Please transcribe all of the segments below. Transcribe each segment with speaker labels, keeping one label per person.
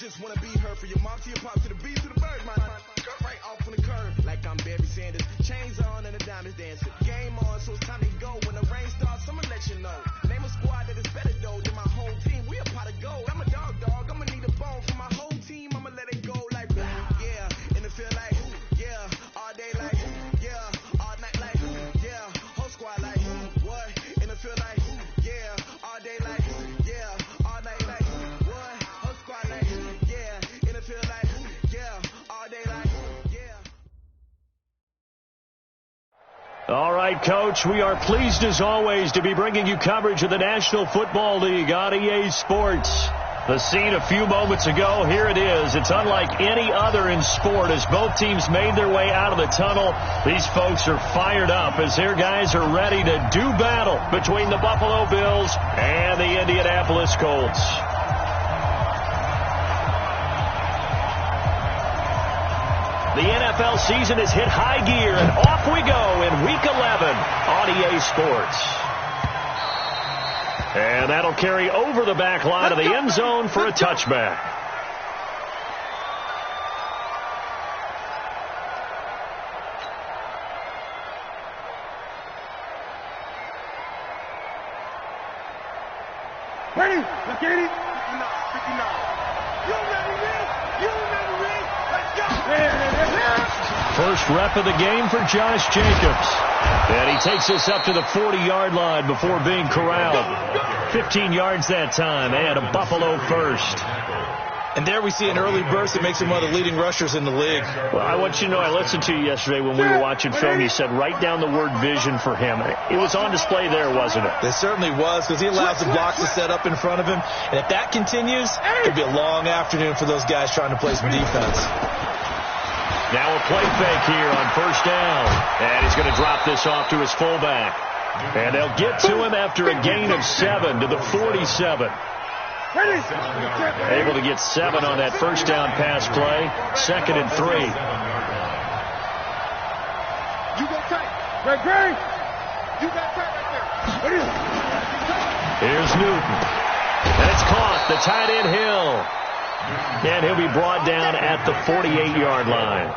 Speaker 1: just wanna be heard. For your mom to your pop to the beat to the bird, my right off on the curb. Like I'm Barry Sanders. Chains on and the diamonds dancing. Game on, so it's time to go. When the rain starts, I'ma let you know. Name a squad that is better though than my whole team. We a pot of gold. I'm a dog. I'ma need a bone for my whole team. I'ma let it go like yeah. And it feel like yeah. All day like yeah. All night like yeah. Whole squad like what? And it feel like yeah. All day like yeah. All night like what? Whole squad like yeah. And it feel like yeah. All day like yeah.
Speaker 2: All right, Coach, we are pleased as always to be bringing you coverage of the National Football League on EA Sports. The scene a few moments ago, here it is. It's unlike any other in sport as both teams made their way out of the tunnel. These folks are fired up as their guys are ready to do battle between the Buffalo Bills and the Indianapolis Colts. The NFL season has hit high gear, and off we go in Week 11 on EA Sports. And that'll carry over the back line of the end zone for a touchback.
Speaker 3: Ready? Let's get it. 59. You remember this? You remember this? Let's go.
Speaker 2: First rep of the game for Josh Jacobs. And he takes us up to the 40-yard line before being corralled. 15 yards that time, and a Buffalo first.
Speaker 4: And there we see an early burst that makes him one of the leading rushers in the league.
Speaker 2: Well, I want you to know, I listened to you yesterday when we were watching film. You said write down the word vision for him. It was on display there, wasn't it?
Speaker 4: It certainly was, because he allows the blocks to set up in front of him. And if that continues, it'll be a long afternoon for those guys trying to play some defense.
Speaker 2: Now a play fake here on first down. And he's going to drop this off to his fullback. And they'll get to him after a gain of 7 to the 47. Able to get 7 on that first down pass play. 2nd and 3.
Speaker 3: You go tight. Greg. You got tight right there.
Speaker 2: Here's Newton. And it's caught. The tight end Hill. And he'll be brought down at the 48-yard line.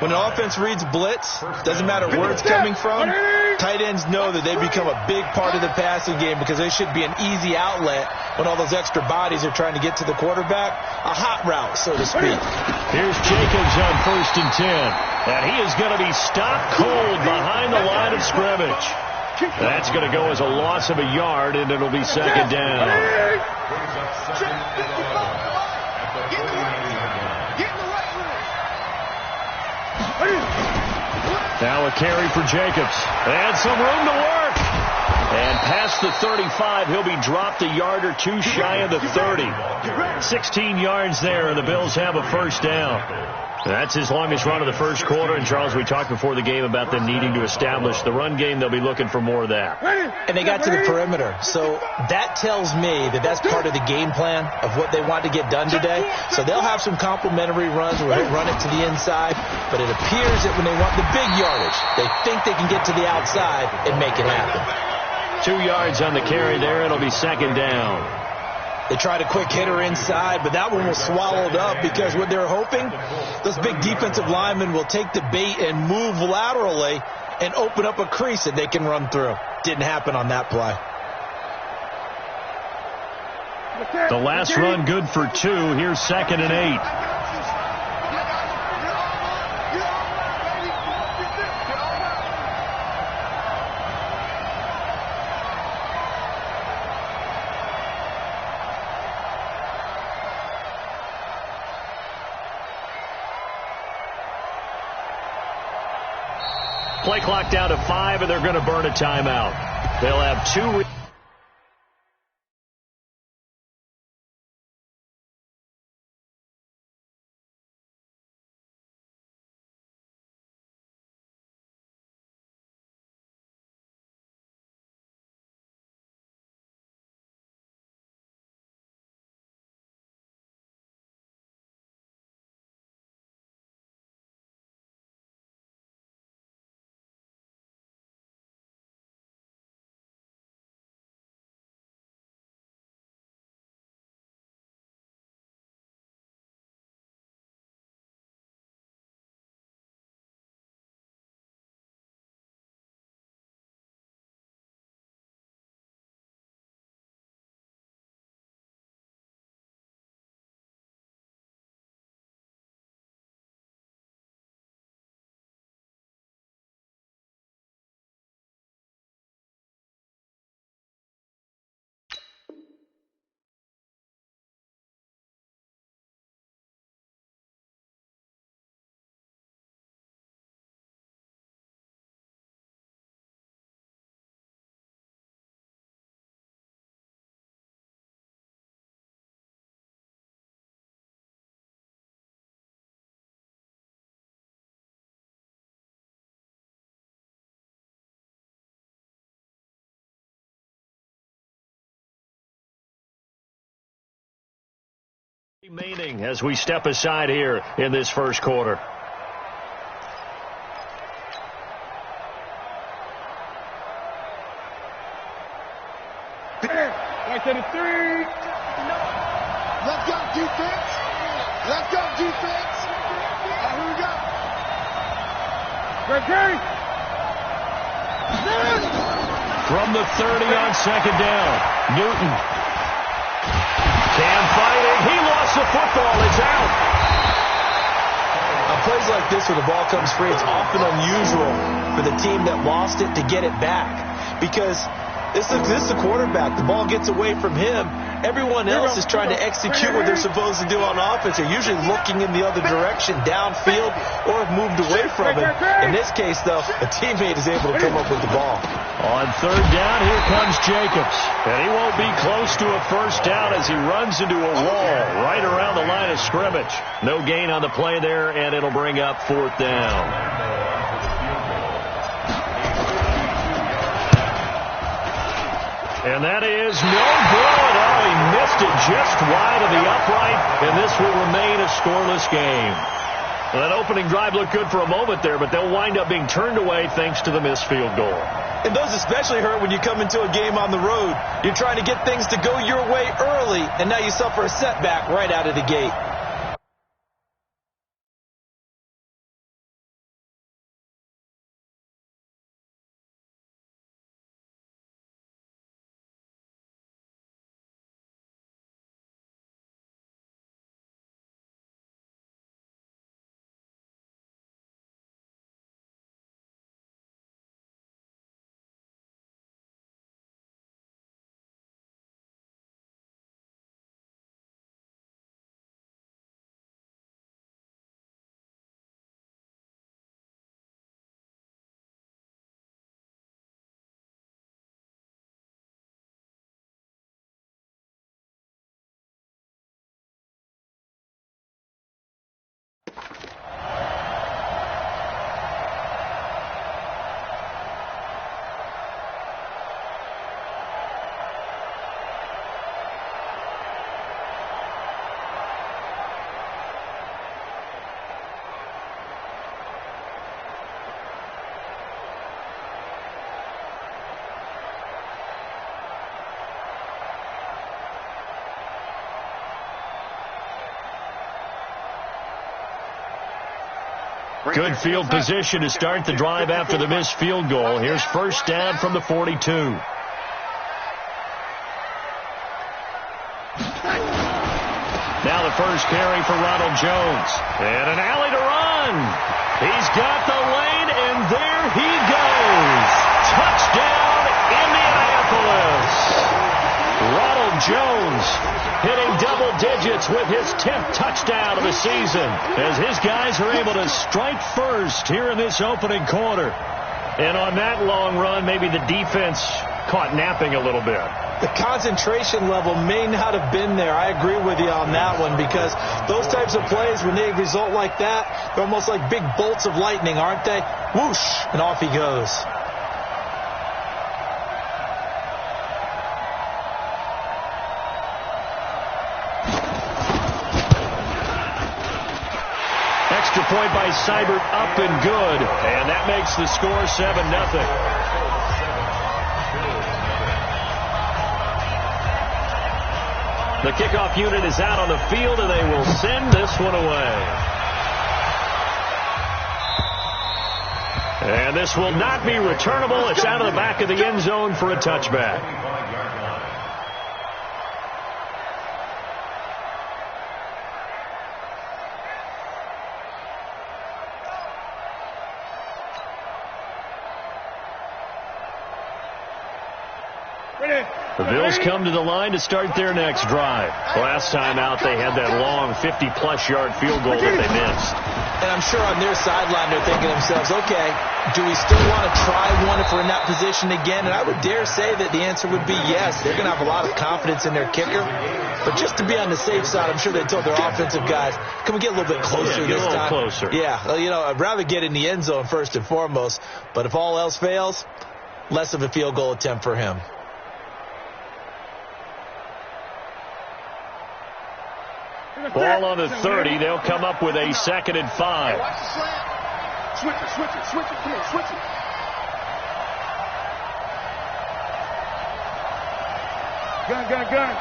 Speaker 4: When an offense reads blitz, doesn't matter where it's coming from, tight ends know that they've become a big part of the passing game because they should be an easy outlet when all those extra bodies are trying to get to the quarterback. A hot route, so to speak.
Speaker 2: Here's Jacobs on 1st and 10. And he is going to be stopped cold behind the line of scrimmage. That's going to go as a loss of a yard, and it'll be 2nd down. Now a carry for Jacobs. And some room to work. And past the 35, he'll be dropped a yard or two shy of the 30. 16 yards there, and the Bills have a first down. That's his longest run of the first quarter. And, Charles, we talked before the game about them needing to establish the run game. They'll be looking for more of that.
Speaker 4: And they got to the perimeter. So that tells me that that's part of the game plan of what they want to get done today. So they'll have some complementary runs where they run it to the inside. But it appears that when they want the big yardage, they think they can get to the outside and make it happen.
Speaker 2: 2 yards on the carry there. It'll be 2nd down.
Speaker 4: They tried a quick hitter inside, but that one was swallowed up because what they're hoping, those big defensive linemen will take the bait and move laterally and open up a crease that they can run through. Didn't happen on that play.
Speaker 2: The last run good for 2. Here's 2nd and 8. Play clock down to 5, and they're going to burn a timeout. They'll have 2. Remaining as we step aside here in this first quarter.
Speaker 3: Right to the three.
Speaker 5: Let's go, defense. Let's go, defense. Here we go.
Speaker 3: Gregory.
Speaker 2: From the 30 on second down, Newton. Cam fighting. He lost the football. It's out.
Speaker 4: On plays like this where the ball comes free, it's often unusual for the team that lost it to get it back. Because this is the quarterback. The ball gets away from him. Everyone else is trying to execute what they're supposed to do on offense. They're usually looking in the other direction, downfield, or have moved away from it. In this case, though, a teammate is able to come up with the ball.
Speaker 2: On third down, here comes Jacobs. And he won't be close to a first down as he runs into a wall right around the line of scrimmage. No gain on the play there, and it'll bring up fourth down. And that is no good. Oh, he missed it just wide of the upright, and this will remain a scoreless game. Well, that opening drive looked good for a moment there, but they'll wind up being turned away thanks to the missed field goal.
Speaker 4: And those especially hurt when you come into a game on the road. You're trying to get things to go your way early, and now you suffer a setback right out of the gate.
Speaker 2: Good field position to start the drive after the missed field goal. Here's first down from the 42. Now the first carry for Ronald Jones. And an alley to run. He's got the lane, and there he goes. Touchdown, Indianapolis. Ronald Jones hitting double digits with his 10th touchdown of the season as his guys are able to strike first here in this opening quarter. And on that long run, maybe the defense caught napping a little bit.
Speaker 4: The concentration level may not have been there. I agree with you on that one because those types of plays, when they result like that, they're almost like big bolts of lightning, aren't they? Whoosh, and off he goes.
Speaker 2: Extra point by Seibert, up and good. And that makes the score 7-0. The kickoff unit is out on the field, and they will send this one away. And this will not be returnable. It's out of the back of the end zone for a touchback. The Bills come to the line to start their next drive. Last time out, they had that long 50-plus yard field goal that they missed.
Speaker 4: And I'm sure on their sideline, they're thinking to themselves, okay, do we still want to try one if we're in that position again? And I would dare say that the answer would be yes. They're going to have a lot of confidence in their kicker. But just to be on the safe side, I'm sure they told their offensive guys, can we get a little bit closer this time?
Speaker 2: Closer.
Speaker 4: Yeah, well, I'd rather get in the end zone first and foremost. But if all else fails, less of a field goal attempt for him.
Speaker 2: Ball on the 30. They'll come up with a 2nd and 5.
Speaker 5: Watch the slant. Switch it. Come on, switch it.
Speaker 3: Gun.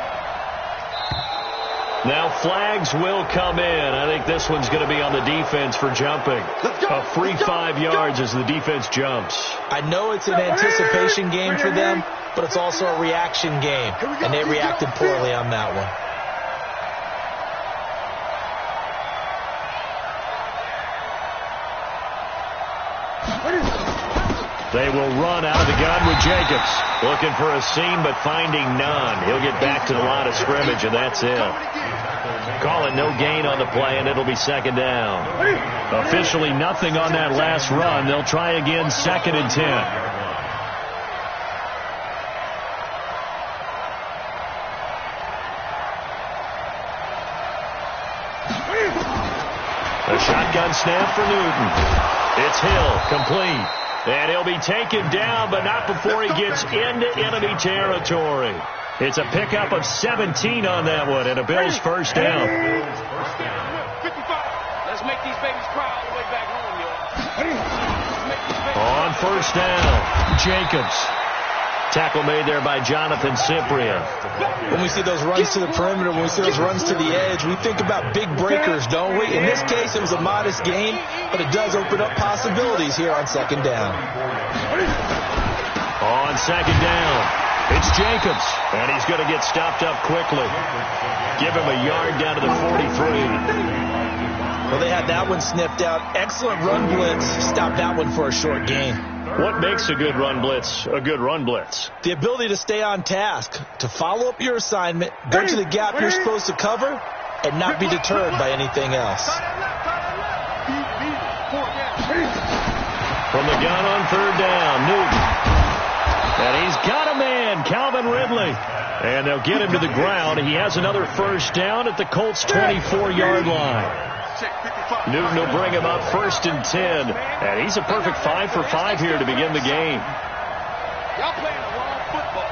Speaker 2: Now flags will come in. I think this one's going to be on the defense for jumping. A free 5 yards as the defense jumps.
Speaker 4: I know it's an anticipation game for them, but it's also a reaction game, and they reacted poorly on that one.
Speaker 2: They will run out of the gun with Jacobs. Looking for a seam, but finding none. He'll get back to the line of scrimmage, and that's it. Call it no gain on the play, and it'll be 2nd down. Officially nothing on that last run. They'll try again, 2nd and 10. A shotgun snap for Newton. It's Hill, complete. And he'll be taken down, but not before he gets into enemy territory. It's a pickup of 17 on that one, and a Bills first down.
Speaker 3: 55.
Speaker 5: Let's make these babies cry all the way back home, y'all.
Speaker 2: On first down, Jacobs. Tackle made there by Jonathan Cyprien.
Speaker 4: When we see those runs to the perimeter, when we see those runs to the edge, we think about big breakers, don't we? In this case, it was a modest gain, but it does open up possibilities here on 2nd down.
Speaker 2: On 2nd down, it's Jacobs, and he's going to get stopped up quickly. Give him a yard down to the 43.
Speaker 4: Well, they had that one snipped out. Excellent run blitz. Stop that one for a short gain.
Speaker 2: What makes a good run blitz a good run blitz?
Speaker 4: The ability to stay on task, to follow up your assignment, go to the gap you're supposed to cover, and not be deterred by anything else.
Speaker 2: From the gun on 3rd down, Newton. And he's got a man, Calvin Ridley. And they'll get him to the ground. He has another first down at the Colts' 24-yard line. Newton will bring him up 1st and 10. And he's a perfect 5 for 5 here to begin the game.
Speaker 5: Y'all playing the wrong football.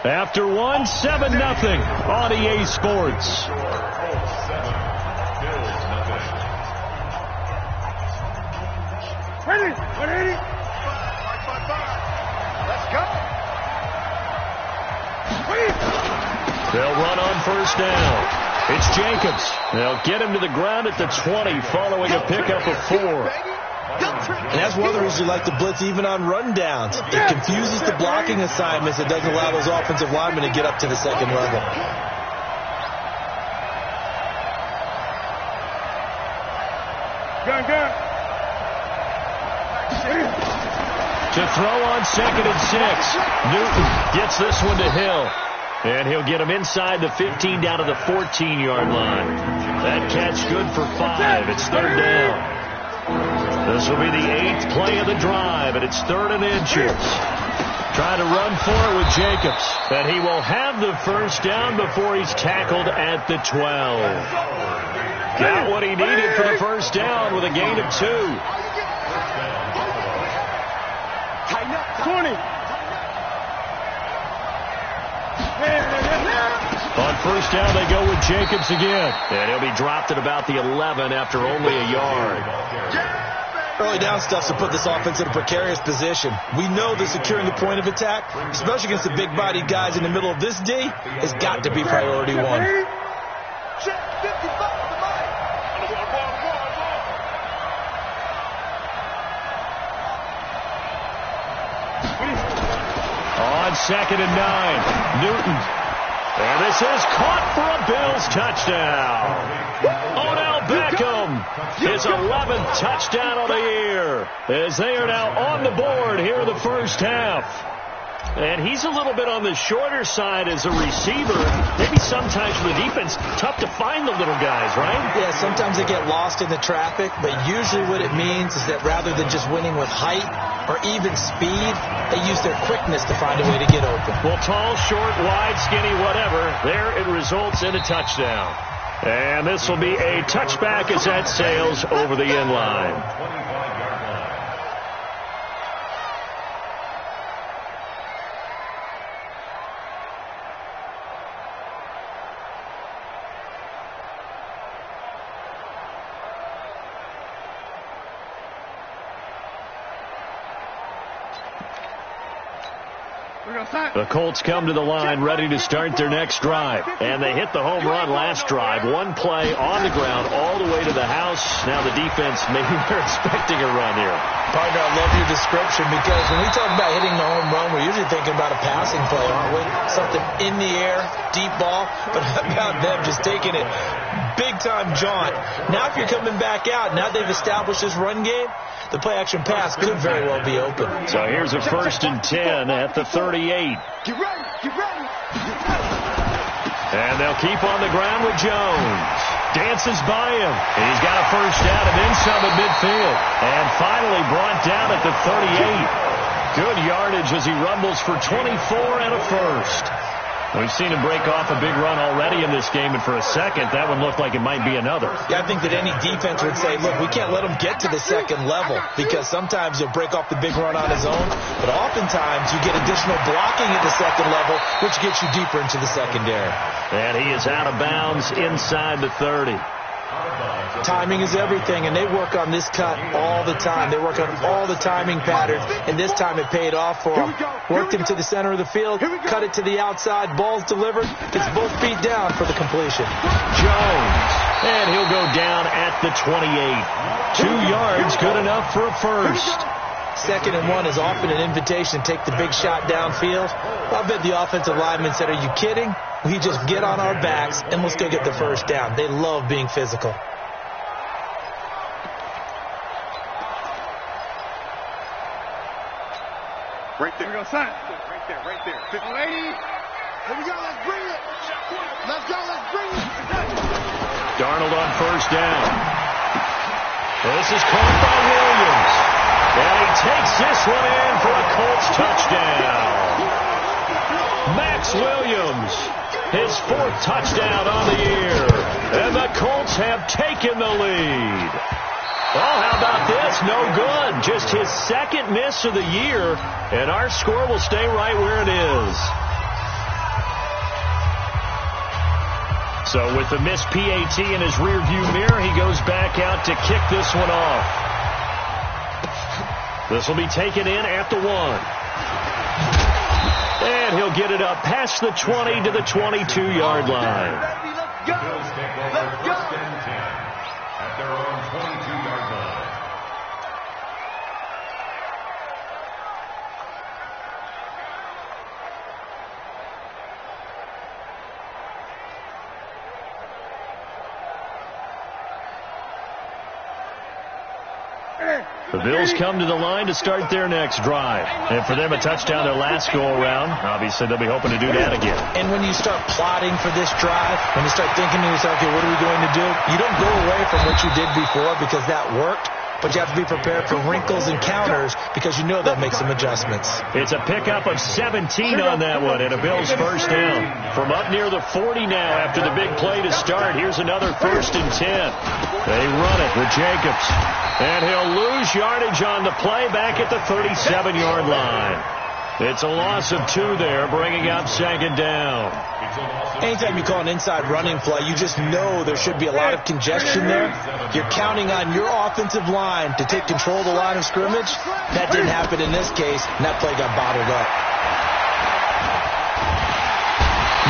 Speaker 2: After 7-0 on EA Sports.
Speaker 3: Ready? 180.
Speaker 5: Let's go.
Speaker 2: They'll run on first down. It's Jacobs. They'll get him to the ground at the 20 following a pickup of 4.
Speaker 4: And that's one of the reasons you like to blitz even on rundowns. It confuses the blocking assignments. It doesn't allow those offensive linemen to get up to the 2nd level.
Speaker 3: Gun.
Speaker 2: To throw on 2nd and 6. Newton gets this one to Hill. And he'll get him inside the 15 down to the 14-yard line. That catch good for 5. It's 3rd down. This will be the 8th play of the drive, and it's 3rd and inches. Trying to run for it with Jacobs. And he will have the first down before he's tackled at the 12. Got what he needed for the first down with a gain of 2.
Speaker 3: 20.
Speaker 2: On first down, they go with Jacobs again. And he'll be dropped at about the 11 after only a yard.
Speaker 4: Early down stuff to put this offense in a precarious position. We know that securing the point of attack, especially against the big-bodied guys in the middle of this D, has got to be priority 1.
Speaker 2: On 2nd and 9, Newton. And this is caught for a Bills touchdown. Odell Beckham, his 11th touchdown of the year, as they are now on the board here in the first half. And he's a little bit on the shorter side as a receiver. Maybe sometimes for the defense, tough to find the little guys, right?
Speaker 4: Yeah, sometimes they get lost in the traffic, but usually what it means is that rather than just winning with height or even speed, they use their quickness to find a way to get open.
Speaker 2: Well, tall, short, wide, skinny, whatever, there it results in a touchdown. And this will be a touchback as that sails over the end line. The Colts come to the line ready to start their next drive. And they hit the home run last drive. One play on the ground all the way to the house. Now the defense, maybe they're expecting a run here.
Speaker 4: Partner, I love your description because when we talk about hitting the home run, we're usually thinking about a passing play, aren't we? Something in the air, deep ball. But how about them just taking it big-time jaunt? Now if you're coming back out, now they've established this run game, the play-action pass could very well be open.
Speaker 2: So here's a 1st and 10 at the 38.
Speaker 3: Get ready, get ready.
Speaker 2: And they'll keep on the ground with Jones. Dances by him. He's got a first down and then some at midfield. And finally brought down at the 38. Good yardage as he rumbles for 24 and a first. We've seen him break off a big run already in this game, and for a second, that one looked like it might be another.
Speaker 4: Yeah, I think that any defense would say, look, we can't let him get to the second level because sometimes he'll break off the big run on his own, but oftentimes you get additional blocking at the second level, which gets you deeper into the secondary.
Speaker 2: And he is out of bounds inside the 30.
Speaker 4: Timing is everything, and they work on this cut all the time. They work on all the timing patterns, and this time it paid off for him. Worked him to the center of the field, cut it to the outside, ball's delivered, gets both feet down for the completion.
Speaker 2: Jones, and he'll go down at the 28. 2 yards, good enough for a first.
Speaker 4: 2nd and 1 is often an invitation to take the big shot downfield. I bet the offensive lineman said, are you kidding? We just get on our backs and let's go get the first down. They love being physical.
Speaker 3: Right there. Here we go, son. Right there, right there. 50 lady. Here we go, let's bring it. Let's go, let's bring it.
Speaker 2: Darnold on first down. This is caught by Williams. And he takes this one in for a Colts touchdown. Max Williams, his 4th touchdown on the year. And the Colts have taken the lead. Oh, how about this? No good. Just his 2nd miss of the year. And our score will stay right where it is. So with the missed PAT in his rearview mirror, he goes back out to kick this one off. This will be taken in at the 1. And he'll get it up past the 20 to the 22-yard line.
Speaker 3: Let's go. Let's go.
Speaker 6: At their own 22-yard line.
Speaker 2: The Bills come to the line to start their next drive. And for them, a touchdown their last go-around. Obviously, they'll be hoping to do that again.
Speaker 4: And when you start plotting for this drive, when you start thinking to yourself, okay, what are we going to do? You don't go away from what you did before because that worked. But you have to be prepared for wrinkles and counters because you know they'll make some adjustments.
Speaker 2: It's a pickup of 17 on that one and a Bills first down. From up near the 40 now after the big play to start. Here's another 1st and 10. They run it with Jacobs. And he'll lose yardage on the play back at the 37-yard line. It's a loss of 2 there, bringing up 2nd down.
Speaker 4: Anytime you call an inside running play, you just know there should be a lot of congestion there. You're counting on your offensive line to take control of the line of scrimmage. That didn't happen in this case, and that play got bottled up.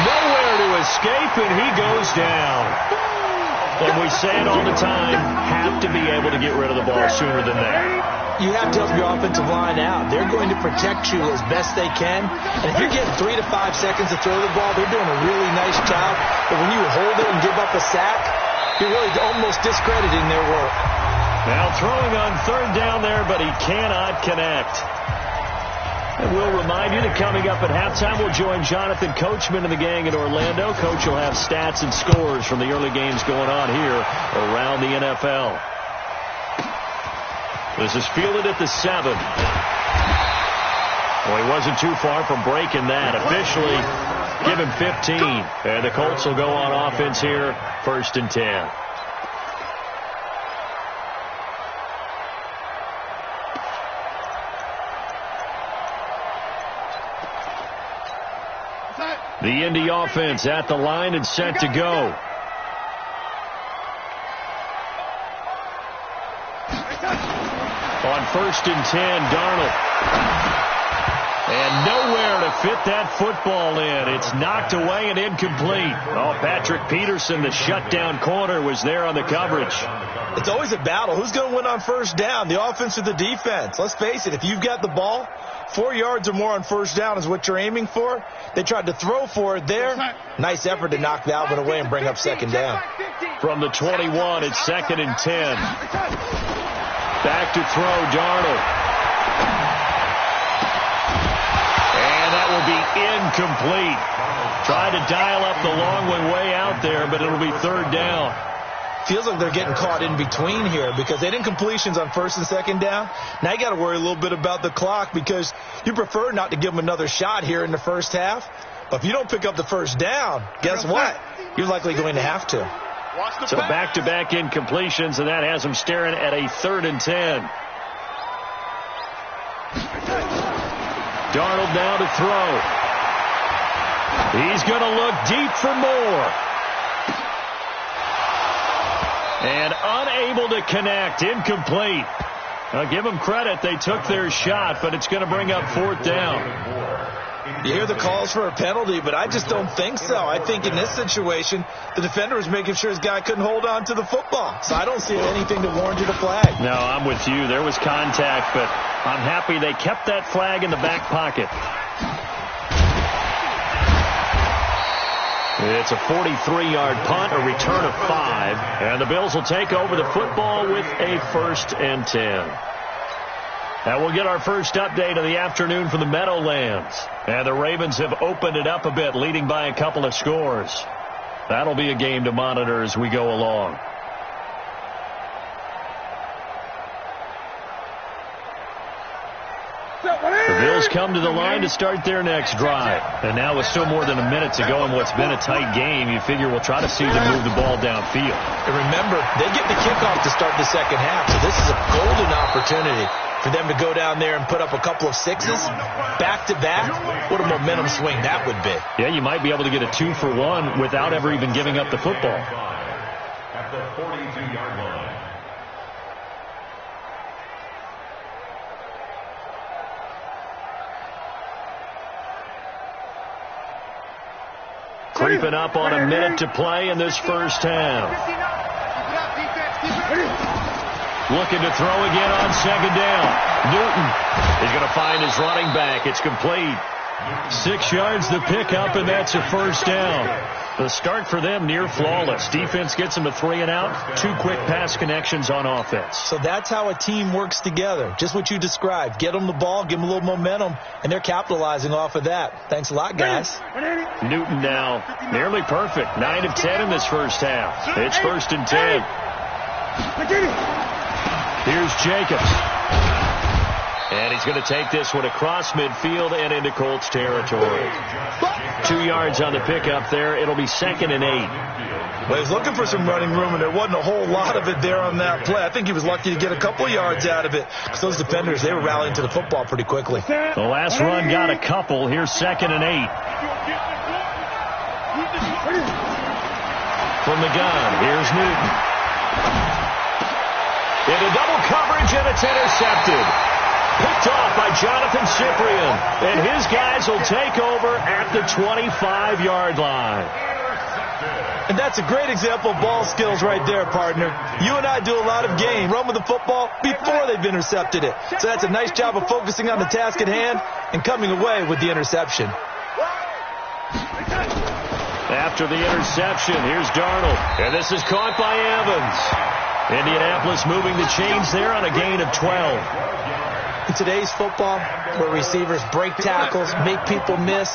Speaker 2: Nowhere to escape, and he goes down. And we say it all the time, have to be able to get rid of the ball sooner than that.
Speaker 4: You have to help your offensive line out. They're going to protect you as best they can. And if you're getting 3 to 5 seconds to throw the ball, they're doing a really nice job. But when you hold it and give up a sack, you're really almost discrediting their work.
Speaker 2: Now throwing on 3rd down there, but he cannot connect. And we'll remind you that coming up at halftime, we'll join Jonathan Coachman and the gang in Orlando. Coach will have stats and scores from the early games going on here around the NFL. This is fielded at the 7. Well, he wasn't too far from breaking that. Officially, give him 15. And the Colts will go on offense here, 1st and 10. The Indy offense at the line and set to go. On 1st and 10, Darnold. And nowhere to fit that football in. It's knocked away and incomplete. Oh, Patrick Peterson, the shutdown corner, was there on the coverage.
Speaker 4: It's always a battle. Who's going to win on first down, the offense or the defense? Let's face it, if you've got the ball, 4 yards or more on first down is what you're aiming for. They tried to throw for it there. Nice effort to knock that one away and bring up second down.
Speaker 2: From the 21, it's 2nd and 10. Back to throw, Darnold. And that will be incomplete. Tried to dial up the long one way out there, but it'll be 3rd down.
Speaker 4: Feels like they're getting caught in between here because they didn't completions on 1st and 2nd down. Now you got to worry a little bit about the clock because you prefer not to give them another shot here in the first half. But if you don't pick up the first down, guess what? You're likely going to have to.
Speaker 2: So back-to-back incompletions, and that has them staring at a 3rd and 10. Darnold now to throw. He's going to look deep for more. And unable to connect. Incomplete. I'll give them credit. They took their shot, but it's going to bring up 4th down.
Speaker 4: You hear the calls for a penalty, but I just don't think so. I think in this situation, the defender was making sure his guy couldn't hold on to the football. So I don't see anything to warrant a flag.
Speaker 2: No, I'm with you. There was contact, but I'm happy they kept that flag in the back pocket. It's a 43-yard punt, a return of 5, and the Bills will take over the football with a 1st and 10. And we'll get our first update of the afternoon from the Meadowlands. And the Ravens have opened it up a bit, leading by a couple of scores. That'll be a game to monitor as we go along. The Bills come to the line to start their next drive. And now with still more than a minute to go in what's been a tight game, you figure we'll try to see them move the ball downfield.
Speaker 4: And remember, they get the kickoff to start the second half, so this is a golden opportunity for them to go down there and put up a couple of sixes back-to-back. What a momentum swing that would be.
Speaker 2: Yeah, you might be able to get a 2-for-1 without ever even giving up the football.
Speaker 6: At the 42-yard line.
Speaker 2: Creeping up on a minute to play in this first half. Looking to throw again on 2nd down. Newton is going to find his running back. It's complete. 6 yards the pickup, and that's a 1st down. The start for them near flawless. Defense gets them a 3 and out. 2 quick pass connections on offense.
Speaker 4: So that's how a team works together. Just what you described. Get them the ball, give them a little momentum, and they're capitalizing off of that. Thanks a lot, guys.
Speaker 2: Newton now nearly perfect. 9 of 10 in this first half. It's 1st and 10. Here's Jacobs. And he's going to take this one across midfield and into Colts territory. 2 yards on the pickup there. It'll be 2nd and 8.
Speaker 4: Well, he's looking for some running room, and there wasn't a whole lot of it there on that play. I think he was lucky to get a couple of yards out of it because those defenders, they were rallying to the football pretty quickly.
Speaker 2: The last run got a couple. Here's 2nd and 8. From the gun, here's Newton. Into double coverage, and it's intercepted. Picked off by Jonathan Cyprien. And his guys will take over at the 25-yard line.
Speaker 4: And that's a great example of ball skills right there, partner. You and I do a lot of game, run with the football before they've intercepted it. So that's a nice job of focusing on the task at hand and coming away with the interception.
Speaker 2: After the interception, here's Darnold. And this is caught by Evans. Indianapolis moving the chains there on a gain of 12.
Speaker 4: In today's football, where receivers break tackles, make people miss,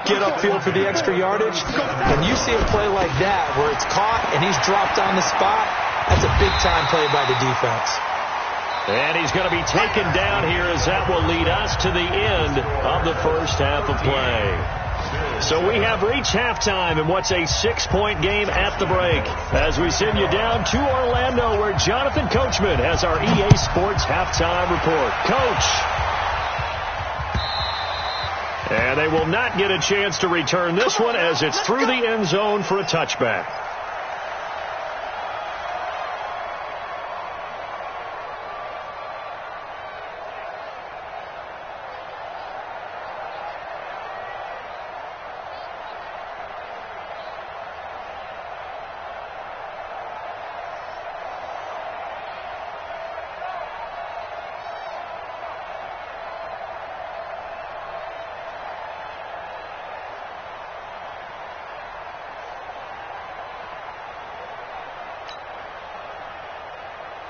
Speaker 4: get upfield for the extra yardage, when you see a play like that where it's caught and he's dropped on the spot, that's a big-time play by the defense.
Speaker 2: And he's going to be taken down here as that will lead us to the end of the first half of play. So we have reached halftime in what's a 6-point game at the break as we send you down to Orlando where Jonathan Coachman has our EA Sports halftime report. Coach. And they will not get a chance to return this one as it's through the end zone for a touchback.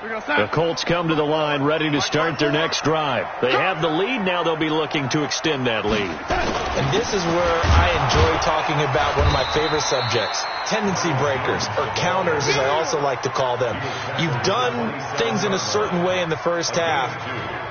Speaker 2: The Colts come to the line ready to start their next drive. They have the lead. Now they'll be looking to extend that lead.
Speaker 4: And this is where I enjoy talking about one of my favorite subjects, tendency breakers, or counters as I also like to call them. You've done things in a certain way in the first half,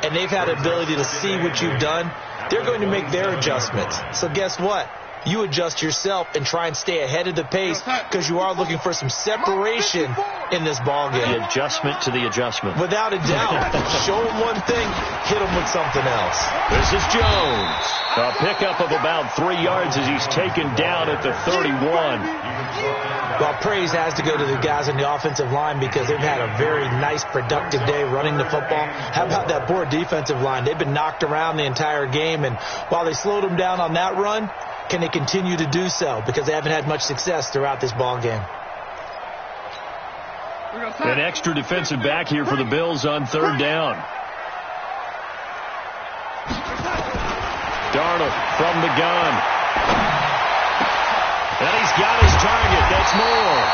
Speaker 4: and they've had the ability to see what you've done. They're going to make their adjustments. So guess what? You adjust yourself and try and stay ahead of the pace because you are looking for some separation in this ball game.
Speaker 2: The adjustment to the adjustment.
Speaker 4: Without a doubt. Show them one thing, hit them with something else.
Speaker 2: This is Jones. A pickup of about 3 yards as he's taken down at the 31.
Speaker 4: Well, praise has to go to the guys on the offensive line because they've had a very nice, productive day running the football. How about that poor defensive line? They've been knocked around the entire game, and while they slowed them down on that run, can they continue to do so? Because they haven't had much success throughout this ball game.
Speaker 2: An extra defensive back here for the Bills on third down. Darnold from the gun. And he's got his target. That's Moore.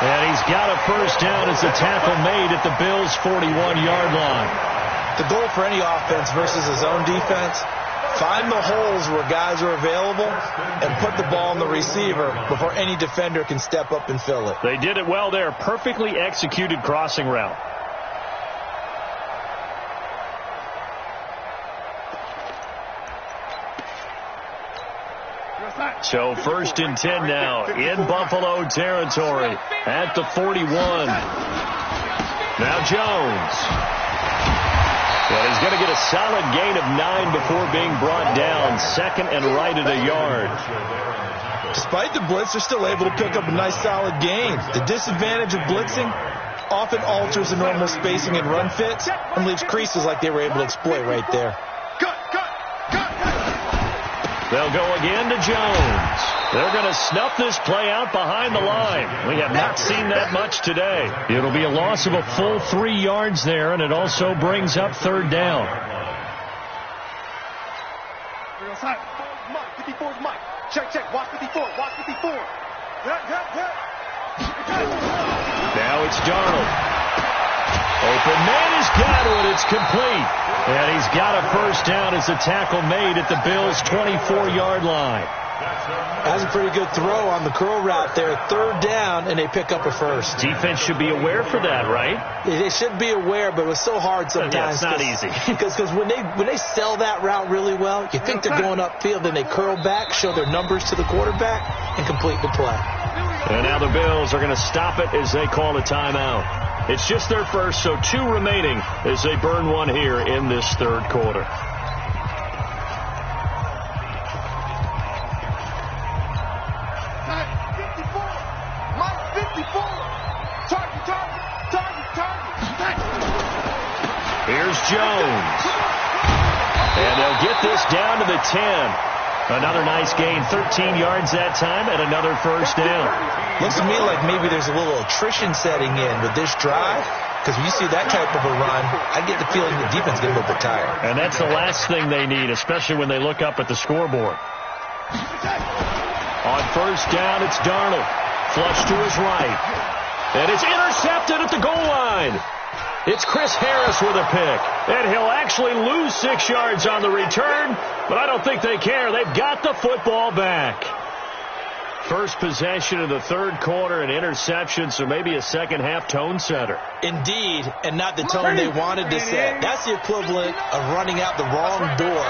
Speaker 2: And he's got a first down as the tackle made at the Bills' 41-yard line.
Speaker 4: The goal for any offense versus his own defense, find the holes where guys are available and put the ball on the receiver before any defender can step up and fill it.
Speaker 2: They did it well there. Perfectly executed crossing route. So 1st and 10 now in Buffalo territory at the 41. Now Jones. Well, he's going to get a solid gain of 9 before being brought down. 2nd and right at a yard.
Speaker 4: Despite the blitz, they're still able to pick up a nice solid gain. The disadvantage of blitzing often alters the normal spacing and run fits and leaves creases like they were able to exploit right there.
Speaker 2: They'll go again to Jones. They're going to snuff this play out behind the line. We have not seen that much today. It'll be a loss of a full 3 yards there, and it also brings up third down.
Speaker 3: 54's Mike. Check. Watch 54. Watch 54.
Speaker 2: Now it's Darnold. Open man has got it. It's complete. And he's got a first down as the tackle made at the Bills' 24-yard line.
Speaker 4: That's a pretty good throw on the curl route there. 3rd down, and they pick up a first.
Speaker 2: Defense should be aware for that, right?
Speaker 4: They should be aware, but it was so hard sometimes.
Speaker 2: Yeah, it's not easy.
Speaker 4: Because when they sell that route really well, you think they're going upfield, then they curl back, show their numbers to the quarterback, and complete the play.
Speaker 2: And now the Bills are going to stop it as they call a timeout. It's just their first, so 2 remaining as they burn one here in this third quarter. Here's Jones. And they'll get this down to the 10. Another nice gain, 13 yards that time, and another first down.
Speaker 4: Looks to me like maybe there's a little attrition setting in with this drive, because when you see that type of a run, I get the feeling the defense is getting a little bit tired.
Speaker 2: And that's the last thing they need, especially when they look up at the scoreboard. On first down, it's Darnold. Flush to his right. And it's intercepted at the goal line. It's Chris Harris with a pick. And he'll actually lose 6 yards on the return, but I don't think they care. They've got the football back. First possession of the third quarter, an interception, so maybe a second-half tone setter.
Speaker 4: Indeed, and not the tone they wanted to set. That's the equivalent of running out the wrong door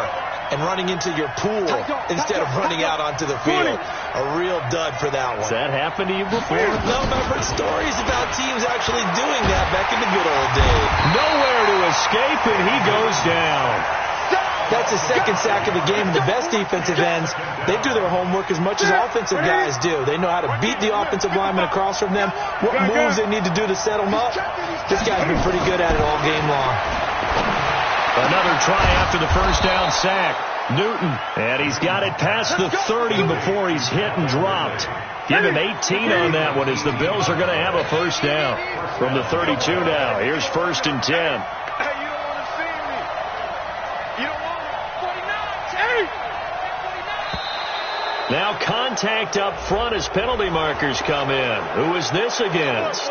Speaker 4: and running into your pool instead of running out onto the field. A real dud for that one.
Speaker 2: Has that happened to you before?
Speaker 4: No, I've heard stories about teams actually doing that back in the good old days.
Speaker 2: Nowhere to escape, and he goes down.
Speaker 4: That's the second sack of the game. The best defensive ends, they do their homework as much as offensive guys do. They know how to beat the offensive lineman across from them, what moves they need to do to set them up. This guy's been pretty good at it all game long.
Speaker 2: Another try after the first down sack. Newton, and he's got it past the 30 before he's hit and dropped. Give him 18 on that one as the Bills are going to have a first down from the 32 now. Here's 1st and 10.
Speaker 3: Hey, you don't want to see me. You don't want me. 49. Hey.
Speaker 2: Now contact up front as penalty markers come in. Who is this against?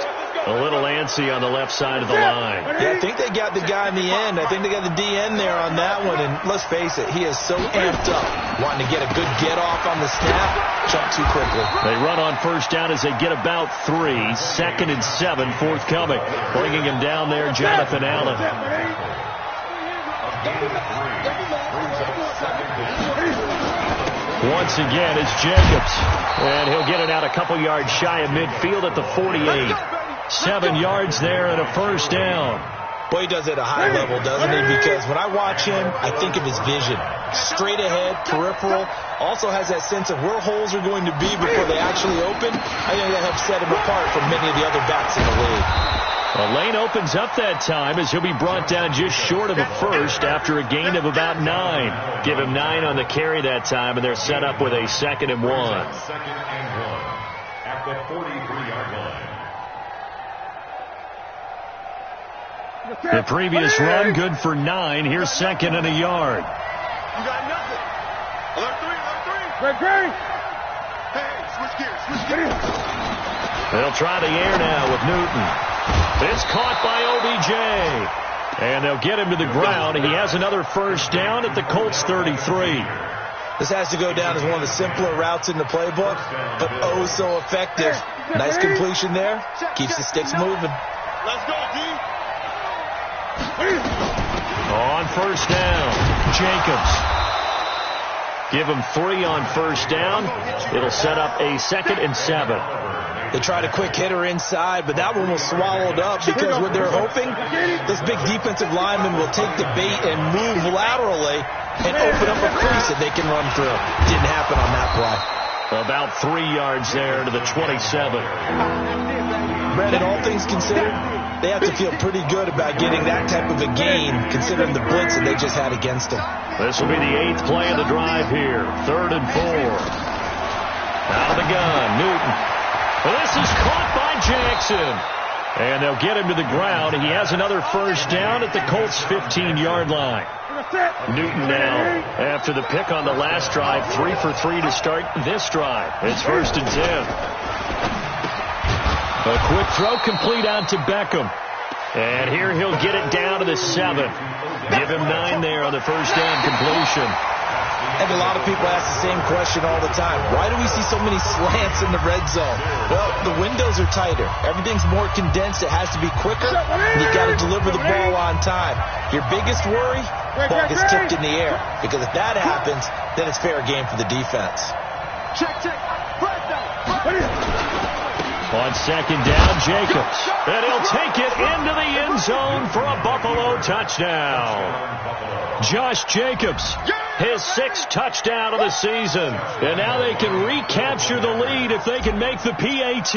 Speaker 2: A little antsy on the left side of the line.
Speaker 4: Yeah, I think they got the guy in the end. I think they got the DN there on that one. And let's face it, he is so amped up, wanting to get a good get-off on the snap, jump too quickly.
Speaker 2: They run on first down as they get about 3. 2nd and 7 forthcoming. Bringing him down there, Jonathan Allen. Once again, it's Jacobs. And he'll get it out a couple yards shy of midfield at the 48. 7 yards there and a first down.
Speaker 4: Boy, he does it at a high level, doesn't he? Because when I watch him, I think of his vision. Straight ahead, peripheral. Also has that sense of where holes are going to be before they actually open. I think that helps set him apart from many of the other backs in the league.
Speaker 2: The lane opens up that time as he'll be brought down just short of a first after a gain of about 9. Give him 9 on the carry that time, and they're set up with a 2nd and 1.
Speaker 6: 2nd and 1 at the 43-yard line.
Speaker 2: The previous run, good for 9. Here's 2nd and a yard.
Speaker 3: You got nothing. Alert 3. Hey, switch gears.
Speaker 2: They'll try the air now with Newton. It's caught by OBJ. And they'll get him to the ground. He has another first down at the Colts 33.
Speaker 4: This has to go down as one of the simpler routes in the playbook, but oh so effective. Nice completion there. Keeps the sticks moving.
Speaker 3: Let's go, D.
Speaker 2: On first down, Jacobs. Give him 3 on first down. It'll set up a 2nd and 7.
Speaker 4: They tried a quick hitter inside, but that one was swallowed up because what they're hoping, this big defensive lineman will take the bait and move laterally and open up a crease that they can run through. Didn't happen on that play.
Speaker 2: About 3 yards there to the 27.
Speaker 4: Brandon, all things considered, they have to feel pretty good about getting that type of a gain considering the blitz that they just had against them.
Speaker 2: This will be the 8th play of the drive here. 3rd and 4. Out of the gun, Newton. This is caught by Jackson. And they'll get him to the ground. He has another first down at the Colts 15-yard line. Newton now, after the pick on the last drive, 3 for 3 to start this drive. It's 1st and 10. A quick throw complete out to Beckham. And here he'll get it down to the 7. Give him 9 there on the first down completion.
Speaker 4: And a lot of people ask the same question all the time. Why do we see so many slants in the red zone? Well, the windows are tighter. Everything's more condensed. It has to be quicker. And you've got to deliver the ball on time. Your biggest worry, ball gets tipped in the air. Because if that happens, then it's fair game for the defense.
Speaker 3: Check.
Speaker 2: On 2nd down, Jacobs. And he'll take it into the end zone for a Buffalo touchdown. Josh Jacobs, his 6th touchdown of the season. And now they can recapture the lead if they can make the PAT.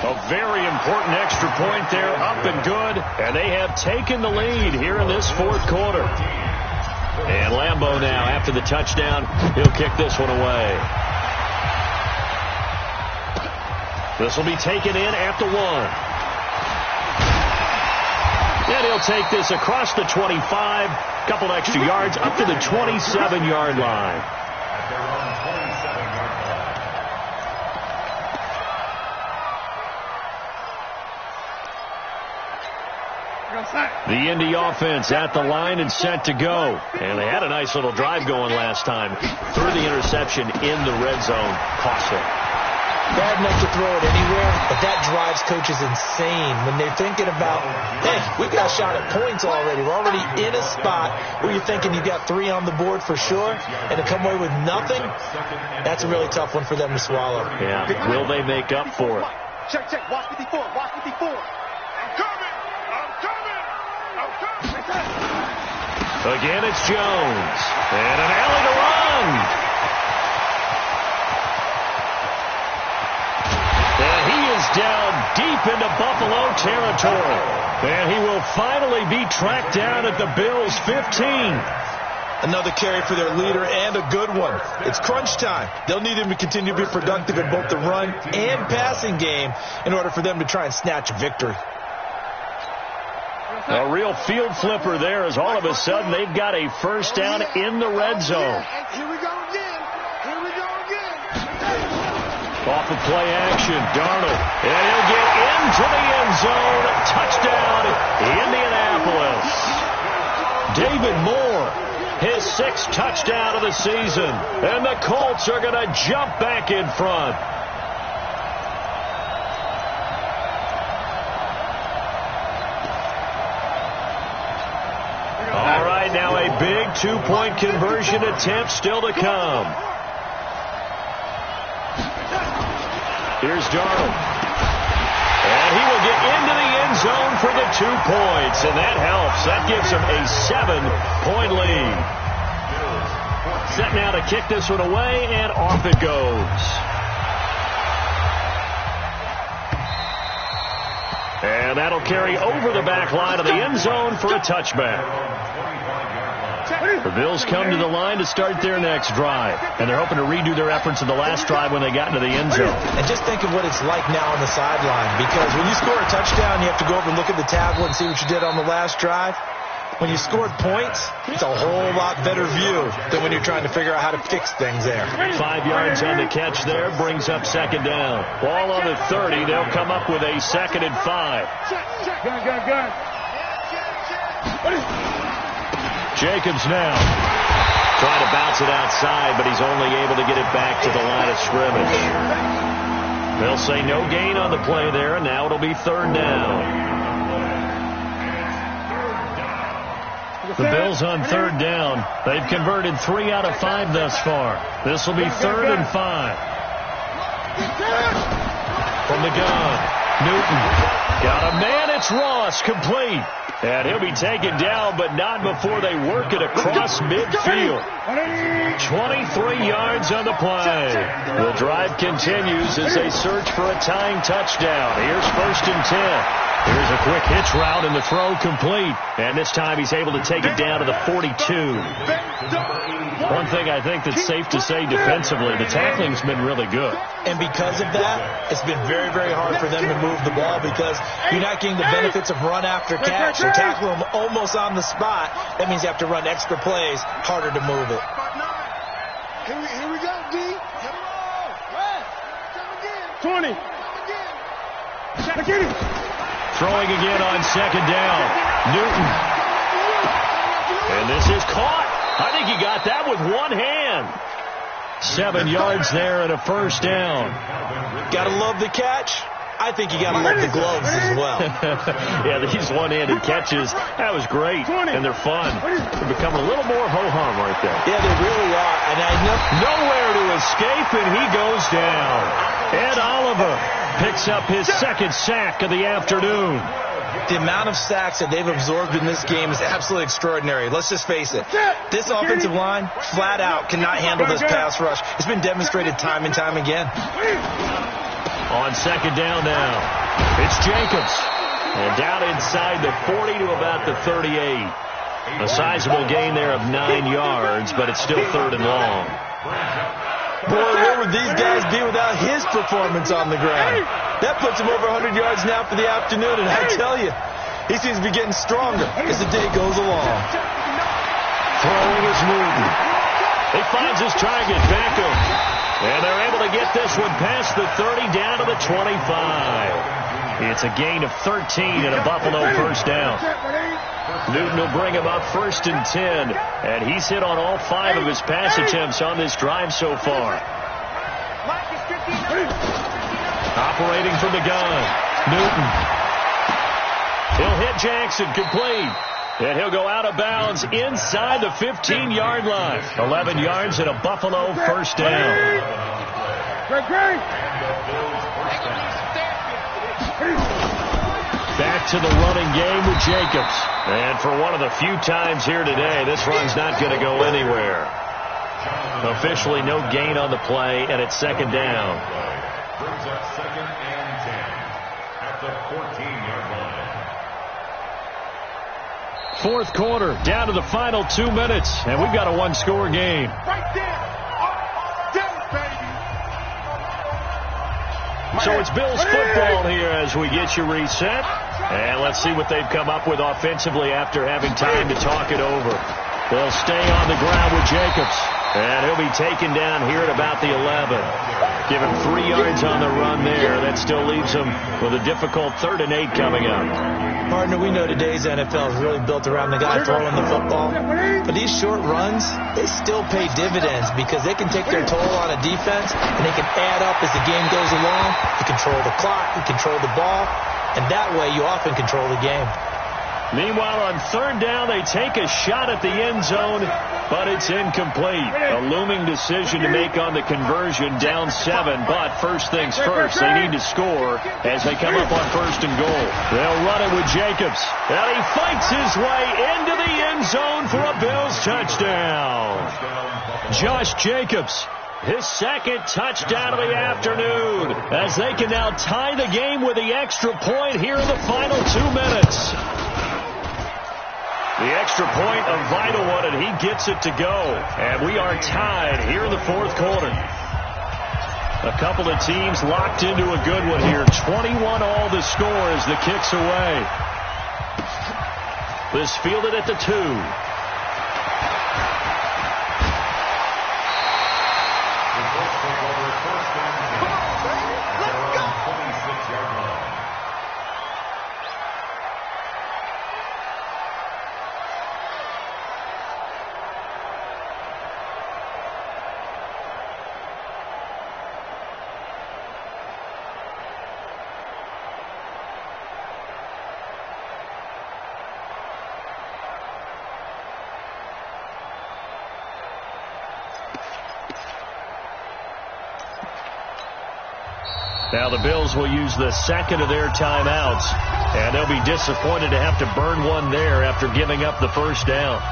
Speaker 2: A very important extra point there, up and good. And they have taken the lead here in this 4th quarter. And Lambeau now, after the touchdown, he'll kick this one away. This will be taken in at the 1. And he'll take this across the 25. Couple extra yards up to the 27-yard line. The Indy offense at the line and set to go. And they had a nice little drive going last time. Threw the interception in the red zone. Costly.
Speaker 4: Bad enough to throw it anywhere, but that drives coaches insane when they're thinking about, hey, we've got a shot at points already. We're already in a spot where you're thinking you've got 3 on the board for sure, and to come away with nothing, that's a really tough one for them to swallow.
Speaker 2: Yeah, will they make up for it?
Speaker 3: Check. Watch 54. I'm coming.
Speaker 2: Again, it's Jones. And an alley to run. And he is down deep into Buffalo territory. And he will finally be tracked down at the Bills' 15.
Speaker 4: Another carry for their leader and a good one. It's crunch time. They'll need him to continue to be productive in both the run and passing game in order for them to try and snatch a victory.
Speaker 2: A real field flipper there as all of a sudden they've got a first down in the red zone.
Speaker 3: Here we go again.
Speaker 2: Off of play action, Darnold. And he'll get into the end zone. Touchdown, Indianapolis. David Moore, his 6th touchdown of the season. And the Colts are going to jump back in front. All right, now a big 2-point conversion attempt still to come. Here's Darnold. And he will get into the end zone for the 2 points. And that helps. That gives him a 7-point lead. Set now to kick this one away, and off it goes. And that'll carry over the back line of the end zone for a touchback. The Bills come to the line to start their next drive, and they're hoping to redo their efforts in the last drive when they got into the end zone.
Speaker 4: And just think of what it's like now on the sideline, because when you score a touchdown, you have to go over and look at the tablet and see what you did on the last drive. When you scored points, it's a whole lot better view than when you're trying to figure out how to fix things there.
Speaker 2: 5 yards on the catch there brings up second down. Ball on the 30. They'll come up with a 2nd and 5.
Speaker 3: Gun.
Speaker 2: Jacobs now trying to bounce it outside, but he's only able to get it back to the line of scrimmage. They'll say no gain on the play there, and now it'll be 3rd down. The Bills on 3rd down. They've converted 3 out of 5 thus far. This will be 3rd and 5. From the gun, Newton. Got a man, it's Ross, complete. And he'll be taken down, but not before they work it across midfield. 23 yards on the play. The drive continues as they search for a tying touchdown. Here's 1st and 10. Here's a quick hitch route, and the throw complete. And this time he's able to take it down to the 42. One thing I think that's safe to say defensively, the tackling's been really good.
Speaker 4: And because of that, it's been very, very hard for them to move the ball because you're not getting the benefits of run after catch. You're tackling them almost on the spot. That means you have to run extra plays, harder to move it.
Speaker 3: Here we go, D. 20. Get it.
Speaker 2: Throwing again on 2nd down. Newton. And this is caught. I think he got that with one hand. 7 yards there and a 1st down.
Speaker 4: Gotta love the catch. I think you gotta love the gloves as well.
Speaker 2: Yeah, these one-handed catches, that was great, and they're fun. They're becoming a little more ho-hum right there.
Speaker 4: Yeah, they really are. And I know
Speaker 2: nowhere to escape, and he goes down. Ed Oliver picks up his 2nd sack of the afternoon.
Speaker 4: The amount of sacks that they've absorbed in this game is absolutely extraordinary. Let's just face it. This offensive line, flat out, cannot handle this pass rush. It's been demonstrated time and time again.
Speaker 2: On 2nd down now, it's Jacobs. And down inside the 40 to about the 38. A sizable gain there of 9 yards, but it's still 3rd and long.
Speaker 4: Boy, where would these guys be without his performance on the ground? That puts him over 100 yards now for the afternoon, and I tell you, he seems to be getting stronger as the day goes along.
Speaker 2: Throwing is Newton. He finds his target, Beckham. And they're able to get this one past the 30 down to the 25. It's a gain of 13 and a Buffalo 1st down. Newton will bring him up 1st and 10. And he's hit on all 5 of his pass attempts on this drive so far. Operating from the gun, Newton. He'll hit Jackson, complete. And he'll go out of bounds inside the 15-yard line. 11 yards and a Buffalo 1st down. Back to the running game with Jacobs. And for one of the few times here today, this run's not going to go anywhere. Officially no gain on the play, and it's 2nd down.
Speaker 6: Brings up 2nd and 10 at the 14-yard line.
Speaker 2: 4th quarter, down to the final 2 minutes, and we've got a 1-score game.
Speaker 3: Right there. Baby.
Speaker 2: So it's Bills football here as we get you reset. And let's see what they've come up with offensively after having time to talk it over. They'll stay on the ground with Jacobs. And he'll be taken down here at about the 11. Give him 3 yards on the run there. That still leaves him with a difficult 3rd and 8 coming up.
Speaker 4: Partner, we know today's NFL is really built around the guy throwing the football. But these short runs, they still pay dividends because they can take their toll on a defense and they can add up as the game goes along. You control the clock, you control the ball, and that way you often control the game.
Speaker 2: Meanwhile, on 3rd down, they take a shot at the end zone, but it's incomplete. A looming decision to make on the conversion, down 7. But first things first, they need to score as they come up on 1st and goal. They'll run it with Jacobs. And he fights his way into the end zone for a Bills touchdown. Josh Jacobs, his 2nd touchdown of the afternoon, as they can now tie the game with the extra point here in the final 2 minutes. The extra point, a vital one, and he gets it to go. And we are tied here in the 4th quarter. A couple of teams locked into a good one here. 21 all the score as the kick's away. This fielded at the 2. Now the Bills will use the 2nd of their timeouts, and they'll be disappointed to have to burn one there after giving up the 1st down.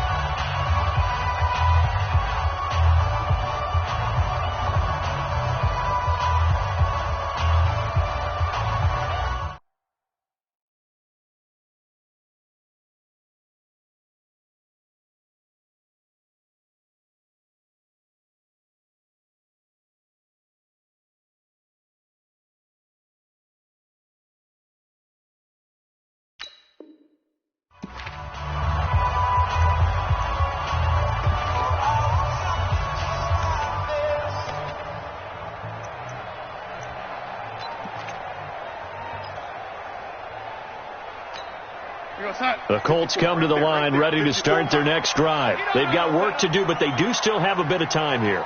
Speaker 2: The Colts come to the line ready to start their next drive. They've got work to do, but they do still have a bit of time here.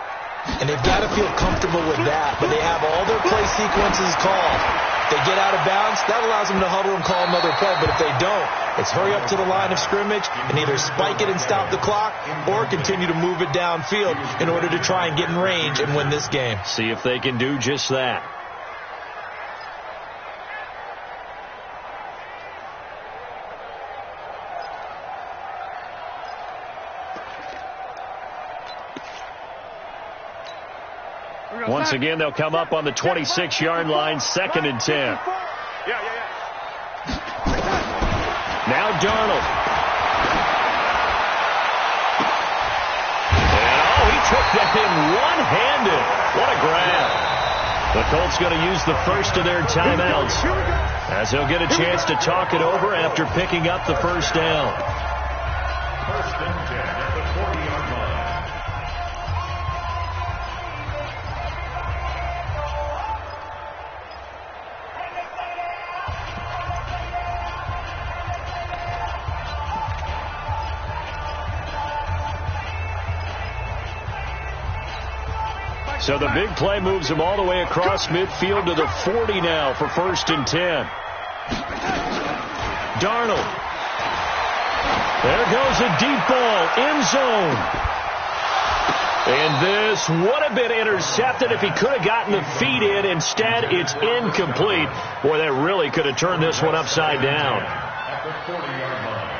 Speaker 4: And they've got to feel comfortable with that, but they have all their play sequences called. They get out of bounds, that allows them to huddle and call another play, but if they don't, it's hurry up to the line of scrimmage and either spike it and stop the clock or continue to move it downfield in order to try and get in range and win this game.
Speaker 2: See if they can do just that. Once again, they'll come up on the 26-yard line, 2nd and 10. Now Darnold. And, he took that in one-handed. What a grab. The Colts going to use the 1st of their timeouts as they'll get a chance to talk it over after picking up the 1st down.
Speaker 6: 1st and 10 at the 40-yard line.
Speaker 2: So the big play moves him all the way across midfield to the 40 now for 1st and 10. Darnold. There goes a deep ball, end zone. And this would have been intercepted if he could have gotten the feet in. Instead, it's incomplete. Boy, that really could have turned this one upside down.
Speaker 6: At the 40-yard line.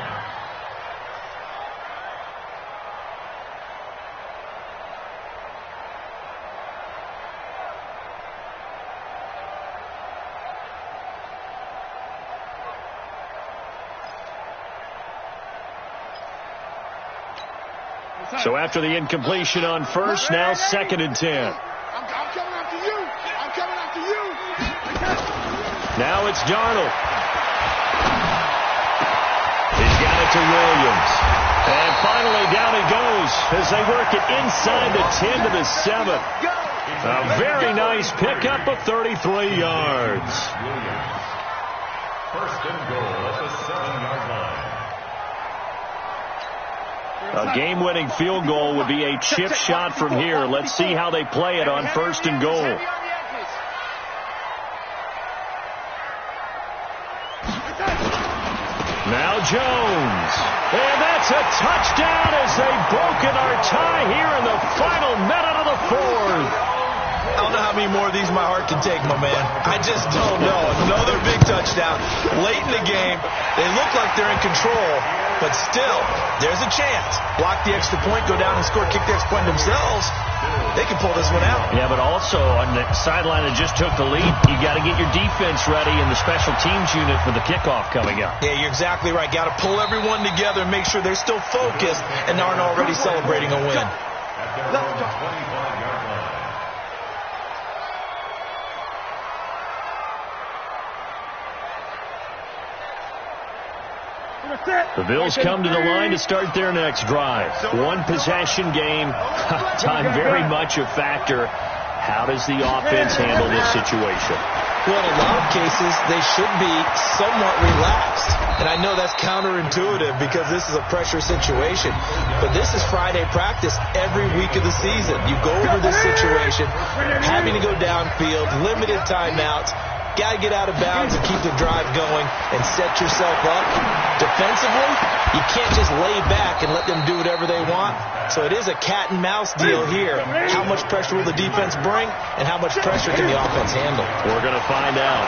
Speaker 2: So after the incompletion on 1st, now 2nd and 10.
Speaker 3: I'm coming after you. I'm coming after you.
Speaker 2: Now it's Darnold. He's got it to Williams. And finally down he goes as they work it inside the 10 to the 7. A very nice pickup of 33 yards.
Speaker 6: First and goal at the 7-yard line.
Speaker 2: A game-winning field goal would be a chip shot from here. Let's see how they play it on first and goal. Now Jones. And that's a touchdown as they've broken our tie here in the final minute of the fourth.
Speaker 4: I don't know how many more of these my heart can take, my man. I just don't know. Another big touchdown late in the game. They look like they're in control, but still, there's a chance. Block the extra point, go down and score, kick the extra point themselves. They can pull this one out.
Speaker 2: Yeah, but also on the sideline that just took the lead, you got to get your defense ready in the special teams unit for the kickoff coming up.
Speaker 4: Yeah, you're exactly right. Got to pull everyone together and make sure they're still focused and aren't already celebrating a win.
Speaker 6: Let's go. 25-yard line.
Speaker 2: The Bills come to the line to start their next drive. One possession game. Time very much a factor. How does the offense handle this situation?
Speaker 4: Well, in a lot of cases, they should be somewhat relaxed. And I know that's counterintuitive because this is a pressure situation. But this is Friday practice every week of the season. You go over this situation, having to go downfield, limited timeouts. Got to get out of bounds and keep the drive going and set yourself up. Defensively, you can't just lay back and let them do whatever they want. So it is a cat and mouse deal here. How much pressure will the defense bring and how much pressure can the offense handle?
Speaker 2: We're going to find out.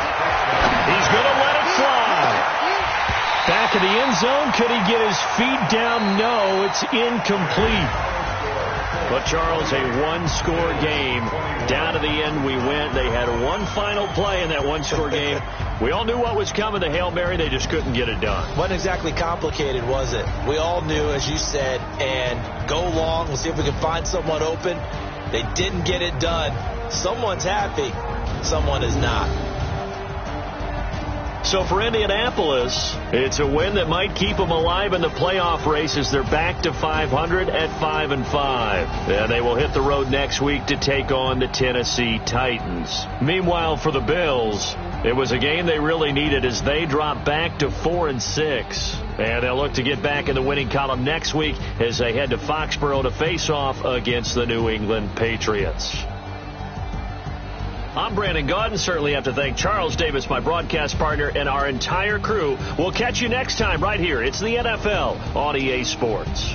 Speaker 2: He's going to let it fly. Back in the end zone. Could he get his feet down? No, it's incomplete. But, Charles, a one-score game. Down to the end we went. They had one final play in that one-score game. We all knew what was coming. The Hail Mary, they just couldn't get it done.
Speaker 4: Wasn't exactly complicated, was it? We all knew, as you said, and go long. We'll see if we can find someone open. They didn't get it done. Someone's happy. Someone is not.
Speaker 2: So for Indianapolis, it's a win that might keep them alive in the playoff race as they're back to 500 at 5-5. And they will hit the road next week to take on the Tennessee Titans. Meanwhile, for the Bills, it was a game they really needed as they drop back to 4-6. And they'll look to get back in the winning column next week as they head to Foxborough to face off against the New England Patriots. I'm Brandon Gaudin. Certainly have to thank Charles Davis, my broadcast partner, and our entire crew. We'll catch you next time right here. It's the NFL on EA Sports.